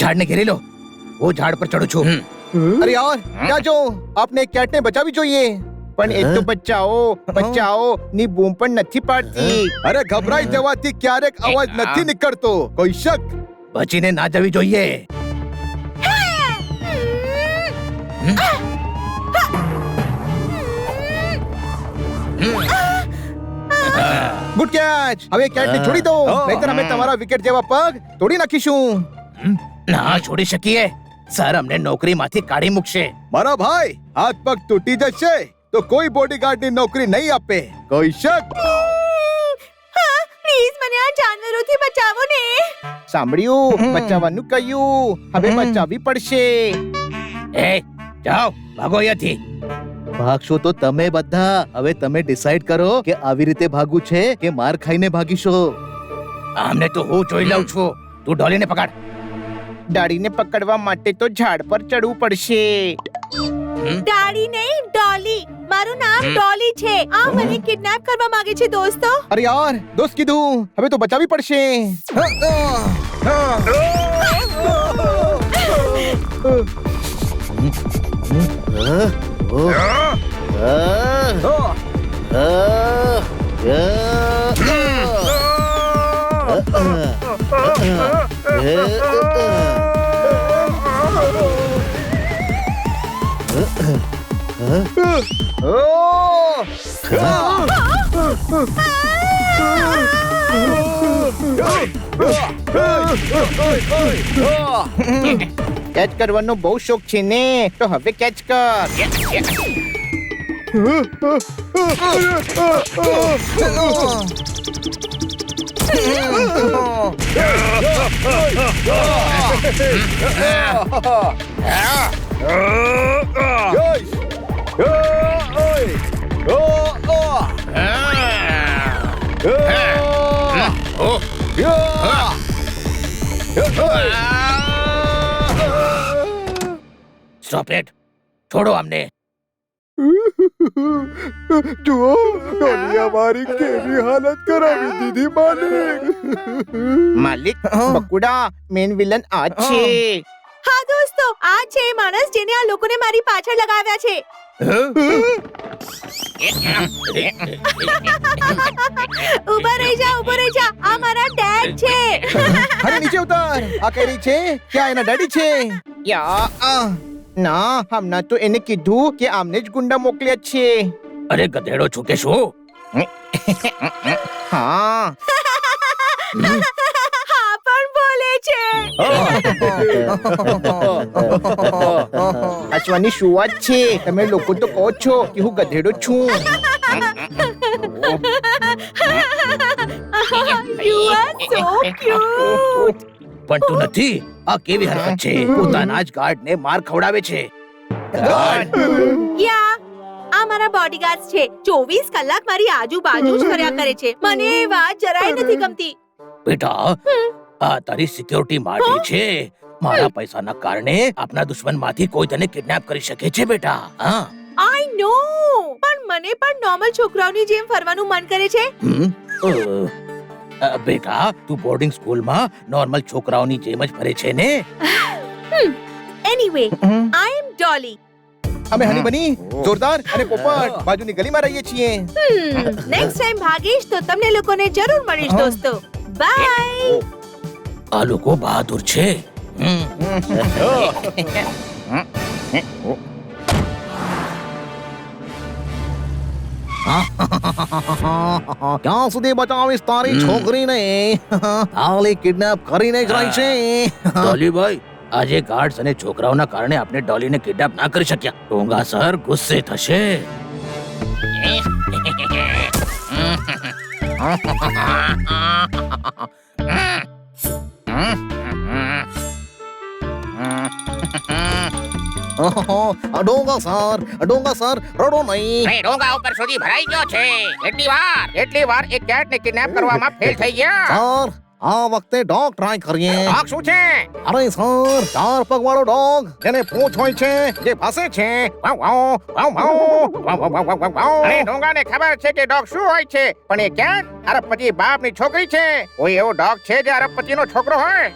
ઝાડને ઘેરી લો. હું ઝાડ પર ચડું છું. અરે યાર ક્યાં જો આપને કેટને બચાવવી જોઈએ પણ એ તો બચાવો ની બૂમ પણ નથી પાડતી. અરે ગભરાઈ જવાથી ક્યારેક અવાજ નથી નીકળતો. કોઈ શક? બચીને ના જવી જોઈએ. Good catch. હવે કેટને છોડી દો નહીતર અમે તમારા વિકેટ જેવા પગ તોડી નાખીશું. ના છોડી શકીએ સર. અમને નોકરીમાંથી કાઢી મૂકશે. મારા ભાઈ હાથ પગ તૂટી જશે તો કોઈ બોડીગાર્ડ ની નોકરી નહીં આપે. કોઈ શક? પ્લીઝ મને આ જાનવરોથી બચાવો ને. સાંભળ્યું? બચાવવાનું કહ્યું. હવે બચાવવી પડશે. એ જાઓ ભાગો અહીંયાથી. ભાગશો તો તમે બધા. હવે તમે ડિસાઈડ કરો કે આવી રીતે ભાગવું છે કે માર ખાઈને ભાગીશો. આમને તો હું જોઈ લઉં છું. તું ડોલીને પકડ. ડાળીને પકડવા માટે તો ઝાડ પર ચડવું પડશે. ડાળી નહીં ડોલી. મારું નામ ડોલી છે. આ મને કિડનેપ કરવા માંગે છે દોસ્તો. અરે યાર દોસ્ત કીધું હવે તો બચાવવી પડશે. કેચ કરવાનો બહુ શોખ છે ને તો હવે કેચ કર. Stop it. છોડો અમને. જુઓ ડોલિયા મારી કેવી હાલત કરાવી દીધી માલિક. બકુડા મેન વિલન આ છે. હા દોસ્તો આ છે માણસ જેને આ લોકોને મારી પાછળ લગાવ્યા છે. ઉભા રહી જા. આ મારા ડેડ છે. અરે નીચે ઉતાર. આ કઈ રહી છે? ક્યાં એના ડેડી છે? ના હમણાં તો એને કીધું કે આમને જ ગુંડા મોકલ્યા છે. અરે ગધેડો છું કે શું? હા હા પણ બોલે છે. હસવાની શું વાત છે? તમે લોકો તો કહો છો કે હું ગધેડો છું. You are so cute. પણ તું નથી. આ કેવી હરકત છે? પોતાના જ ગાર્ડને માર ખવડાવે છે. યા આ મારા બોડીગાર્ડ છે. 24 કલાક મારી આજુબાજુ જ ફર્યા કરે છે. મને એ વાત જરાય નથી ગમતી. બેટા આ તારી સિક્યોરિટી માટે છે. મારા પૈસાના કારણે આપના દુશ્મનમાંથી કોઈ તને કિડનેપ કરી શકે છે બેટા. હા આઈ નો. પણ મને પણ નોર્મલ છોકરાઓની જેમ ફરવાનું મન કરે છે. બેટા તું બોર્ડિંગ સ્કૂલમાં નોર્મલ છોકરાઓની જેમ જ ફરે છે ને. એનીવે આઈ એમ ડોલી. અમે હની બની જોરદાર અને પોપટ બાજુની ગલીમાં રહીએ છીએ. નેક્સ્ટ ટાઈમ ભાગીશ તો તમને લોકોને જરૂર મળીશ દોસ્તો. બાય. આ લોકો બહાદુર છે. ક્યાં સુધી બચાવીશ તારી છોકરીને? હાલી કિડનેપ કરીને જ રહી છે. ડોલીભાઈ આજે ગાર્ડ્સ અને છોકરાઓના કારણે આપણે ડોલીને કિડનેપ ના કરી શક્યા. ટોંગા સર ગુસ્સે થશે. ડોંગા સર રડો નહીં. નહીં, ડોંગા ઉપર સુધી ભરાઈ ગયો છે. એટલી વાર એક કેટને કિડનેપ કરવામાં ફેલ થઈ ગયા. સર આ વખતે ડોગ ટ્રાય કરીએ. ડોગ શું છે? અરે સર 4 પગવાળો ડોગ જેને પૂંછ હોય છે, જે ભાસે છે. વાવ વાવ વાવ વાવ વાવ વાવ વાવ વાવ વાવ. અને ડોંગાને ખબર છે કે ડોગ શું હોય છે, પણ એ કેટ અરબપતિ બાપની છોકરી છે. કોઈ એવો ડોગ છે જે અરબપતિનો છોકરો હોય?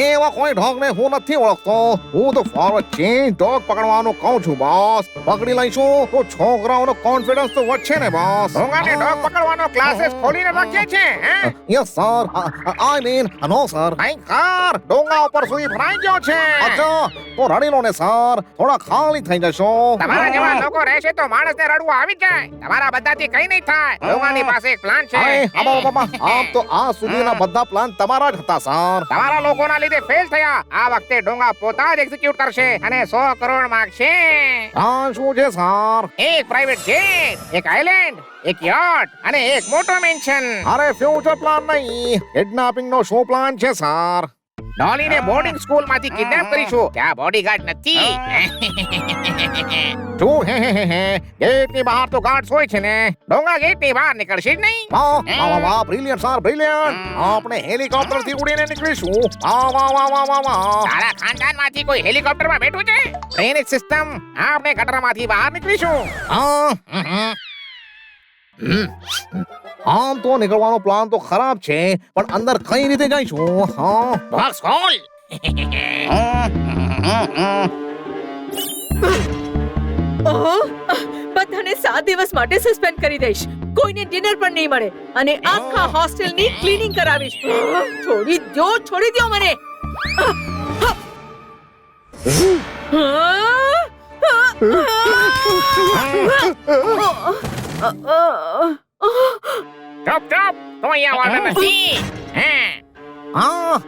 એવા કોઈ ડોગને હું નથી ઓળખતો. હું તો ફોરવર્ડ ચેન્જ ડોગ પકડવાનું કહું છું બોસ. પકડી લઈશું તો છોકરાઓનો કોન્ફિડન્સ તો વધશે ને બોસ. ડોંગાને ડોગ પકડવાનો ક્લાસીસ ખોલીને રાખ્યા છે, હે? Yes sir, I mean no sir. ભયંકર ડોંગા ઉપર સુધી ભરાઈ ગયો છે. અચ્છા તો રડી લો ને સર, થોડા ખાલી થઈ જશો. તમારા જેવા લોકો રહેશે તો માણસને રડવું આવી જાય. તમારા બધાથી કઈ નહીં થાય. ડોંગાની પાસે એક પ્લાન છે. આમ તો આ સુધીના બધા પ્લાન તમારા જ હતા સર. તમારા લોકોના લીધે ફેલ થયા. આ વખતે ડોંગા પોતા જ એક્ઝિક્યુટ કરશે અને 100 કરોડ માંગશે. આ શું છે સર? એક પ્રાઇવેટ જેટ, એક આઇલેન્ડ, એક યાટ અને એક મોટો મેન્શન. અરે ફ્યુચર પ્લાન નહીં, કિડનેપિંગ નો શું પ્લાન છે સર? ડોલીને બોર્ડિંગ સ્કૂલ માંથી કિડનેપ કરીશું. ત્યાં બોડીગાર્ડ નથી. શું હે ગેટની બહાર તો ગાર્ડ્સ હોય છે ને. ડોંગા ગેટની બહાર નીકળશે જ નહીં. વાહ બ્રિલિયન્ટ સર, બ્રિલિયન્ટ. આપણે હેલિકોપ્ટર થી ઉડીને નીકળીશું. વાહ. તારા ખાનદાનમાંથી કોઈ હેલિકોપ્ટરમાં બેઠું છે? Training system. આપણે ગટરમાંથી બહાર નીકળીશું. આમ તો નીકળવાનો પ્લાન તો ખરાબ છે, પણ અંદર કઈ રીતે જઈશું? બોક્સ ખોલ. બધાને 7 દિવસ માટે સસ્પેન્ડ કરી દઈશ. કોઈને ડિનર પણ નહીં મળે અને આખા હોસ્ટેલની ક્લીનિંગ કરાવીશ. છોડી દો મને. ચપ તો અહીંયા વાર્ડન નથી.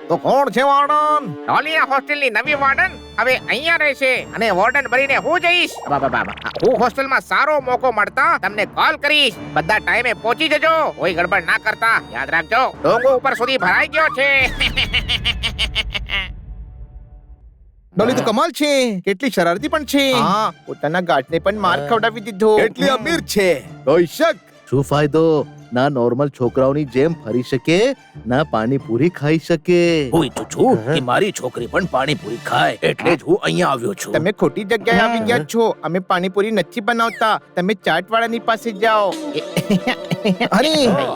તો કોણ છે વાર્ડન? ડોલિયા હોસ્ટેલની નવી વાર્ડન હવે અહીંયા રહેશે અને વાર્ડન બનીને હું જઈશ. હું હોસ્ટેલમાં સારો મોકો મળતા તમને કોલ કરીશ. બધા ટાઈમે પહોંચી જજો. કોઈ ગડબડ ના કરતા. યાદ રાખજો, ડોંગો ઉપર સુધી ભરાઈ ગયો છે. ડોલી તો કમાલ છે, કેટલી શરારતી પણ છે. હા, પોતાના ગાર્ડને પણ માર ખવડાવી દીધો. કેટલી અમીર છે, કોઈ શક? શું ફાયદો? ના નોર્મલ છોકરાઓની જેમ ફરી શકે, ના પાણીપુરી ખાઈ શકે. હું ઈચ્છું છું કે મારી છોકરી પણ પાણીપુરી ખાય, એટલે જ હું અહીંયા આવ્યો છું. તમે ખોટી જગ્યાએ આવી ગયા છો. અમે પાણીપુરી નથી બનાવતા. તમે ચાટવાળાની પાસે જાઓ. અરે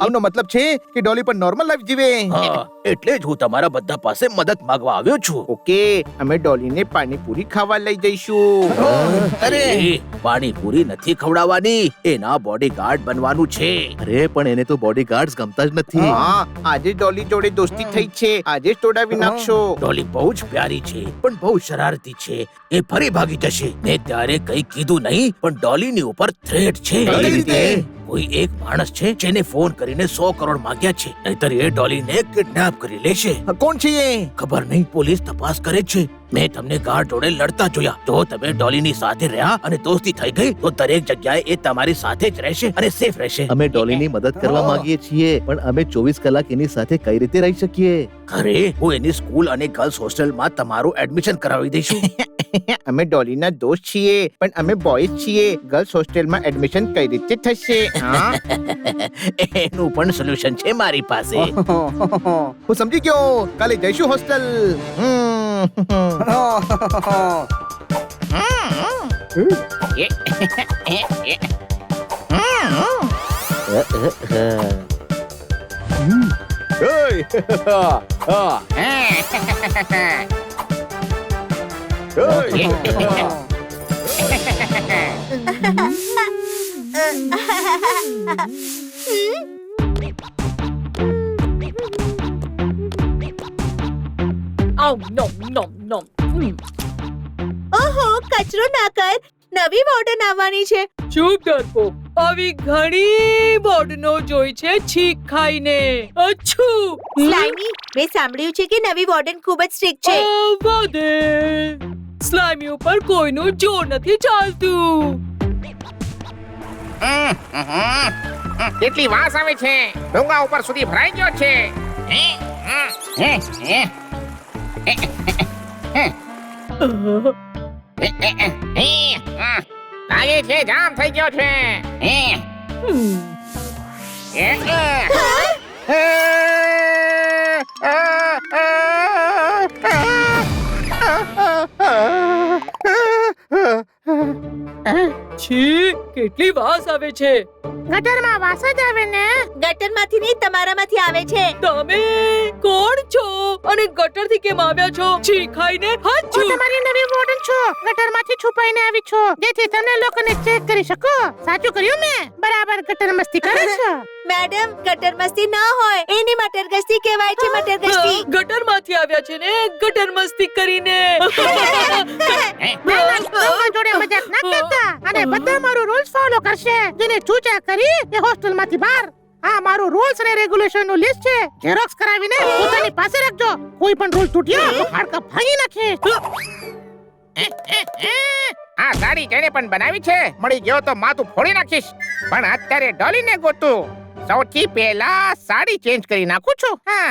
આનો મતલબ છે કે ડોલી પણ નોર્મલ લાઈફ જીવે. હા, એટલે જ હું તમારા બધા પાસે મદદ માંગવા આવ્યો છું. ઓકે, અમે ડોલીને પાણીપુરી ખાવા લઈ જઈશું. અરે પાણીપુરી નથી ખવડાવવાની, એના બોડીગાર્ડ બનવાનું છે. અરે પણ એને તો બોડીગાર્ડ્સ ગમતા જ નથી. હા, આજે ડોલી જોડે દોસ્તી થઈ છે, આજે જ તોડાવી નાખશો. ડોલી બહુ જ પ્યારી છે, પણ બહુ શરારતી છે. એ ફરી ભાગી જશે. મેં ત્યારે કઈ કીધું નહીં, પણ ડોલીની ઉપર થ્રેટ છે. કઈ રીતે? કોઈ એક માણસ છે જેને ફોન કરીને 100 કરોડ માંગ્યા છે, નહીતર એ ડોલીને કિડનેપ કરી લેશે. કોણ છે એ? ખબર નહીં, પોલીસ તપાસ કરે છે. મેં તમને ગાર્ડ જોડે લડતા જોયા. જો તમે ડોલીની સાથે રહ્યા અને દોસ્તી થઈ ગઈ તો દરેક જગ્યાએ એ તમારી સાથે જ રહેશે અને સેફ રહેશે. અમે ડોલીની મદદ કરવા માંગીએ છીએ, પણ અમે 24 કલાક એની સાથે કઈ રીતે રહી શકીએ? અરે હું એની સ્કૂલ અને ગર્લ્સ હોસ્ટેલમાં તમારું એડમિશન કરાવી દઈશું. અમે ડોલીના દોસ્ત છીએ, પણ અમે બોયઝ છીએ. ગર્લ્સ હોસ્ટેલમાં એડમિશન કઈ રીતે થશે? એનું પણ સોલ્યુશન છે મારી પાસે. હું સમજી ગયો. કાલે જઈશું હોસ્ટેલ. ઓહો, કચરો ના કર. નવી વોર્ડન આવવાની છે. ચૂપ ડરપોક. આવી ઘણી બોર્ડનો જોઈ છે છીક ખાઈને. અચ્છું. સ્લાઇમી, મેં સાંભળ્યું છે કે નવી વોર્ડન ખૂબ જ સ્ટ્રિક્ટ છે. વાદે સ્લાઇમી ઉપર કોઈનું જોર નથી ચાલતું. કેટલી વાસ આવે છે, ડોંગા ઉપર સુધી ભરાઈ ગયો છે. લાગે છે જામ થઈ ગયો છે. છી, કેટલી વાસ આવે છે. ગટરમાં વાસ જ આવે ને. ગટરમાંથી નહીં, તમારામાંથી આવે છે. તમે કોણ છો અને ગટરથી કેમ આવ્યા છો? છી ખાઈને હાચું. તમારી નવી વોર્ડન છો, ગટરમાંથી છુપાઈને આવી છો, જેથી તમે લોકોને ચેક કરી શકો. સાચું કર્યું મેં? બરાબર ગટર મસ્તી કરે છો. મેડમ, ગટર મસ્તી ના હોય, એની મટર ગસ્તી કહેવાય છે. મટર ગસ્તી. ગટરમાંથી આવ્યા છે ને, ગટર મસ્તી કરીને. જોડે મજાક ના કરતા, અને બધા મારું રૂલ્સ ફોલો કરશે. જેને ચૂચા કરી એ હોસ્ટેલમાંથી બહાર. આ મારું રૂલ્સ અને રેગ્યુલેશન નું લિસ્ટ છે. ઝેરોક્સ કરાવીને પોતાની પાસે રાખજો. કોઈ પણ રૂલ તૂટ્યો તો હાડકા ભાંગી નાખીશ. આ સાડી જેને પણ બનાવી છે, મળી ગયો તો માથું ફોડી નાખીશ. પણ અત્યારે ડોલીને ગોતું. સૌથી પહેલા સાડી ચેન્જ કરી નાખું છું. હા.